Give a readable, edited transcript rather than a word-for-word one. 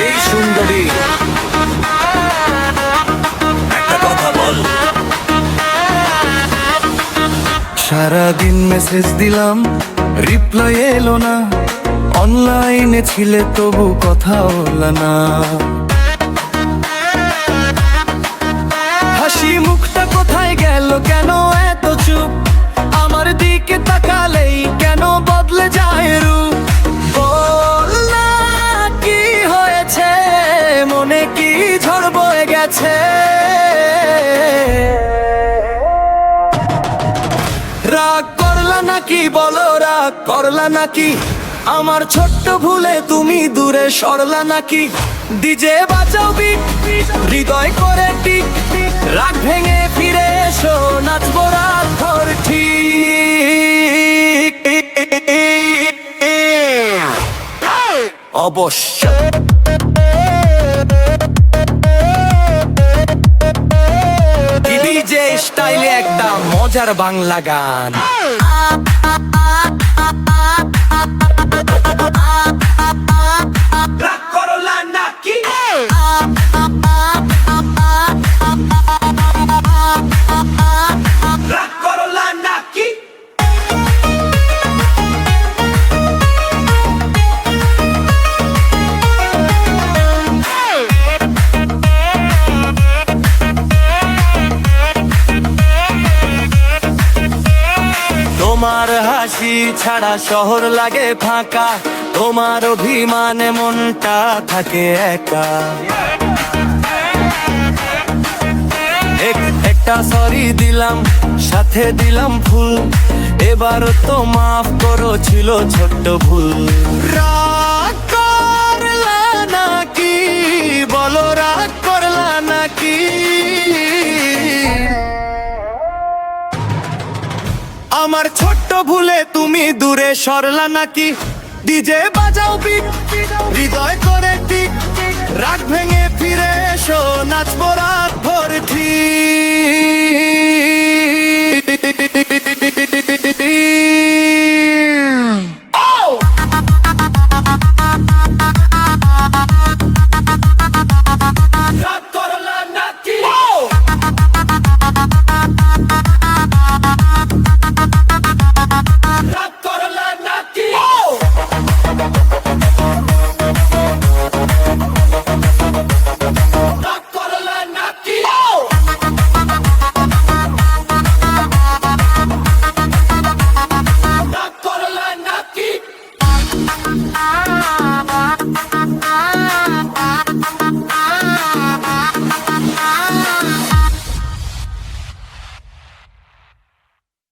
এই সুন্দরী, একটা কথা বল। সারাদিন মেসেজ দিলাম, রিপ্লাই এলো না। অনলাইনে ছিলে তবু কথা হলো না। হাসি মুখটা কোথায় গেল, কেন এত চুপ? আমার দিকে তাকালেই কেন বদলে যায় রূপ? বল না কি হয়েছে, মনে কি ঝড় বয়ে গেছে? রাগ করলা নাকি, বলো রাগ করলা নাকি? আমার ছোট্ট ভুলে তুমি দূরে সরলা নাকি? ডিজে বাজাও বিট, হৃদয় করে টিক, রাগ ভেঙে ফিরে এসো, নাচবো রাত ভর ঠিক। অবশ্যই ডিজে স্টাইলে একটা মজার বাংলা গান। রাগ করলা নাকি? রাগ করলা নাকি? তোমার হাসি ছাড়া শহর লাগে ফাঁকা, তোমার অভিমানে মনটা থাকে একা। একটা সরি দিলাম, সাথে দিলাম ফুল, এবার তো মাফ করো, ছিল ছোট্ট ভুল। রাগ করলা নাকি, বলো রাগ করলা নাকি? আমার ছোট্ট ভুলে তুমি দূরে সরলা নাকি? ডিজে বাজাও বিট, হৃদয় করে টিক, রাগ ভেঙে ফিরে এসো, নাচবো রাত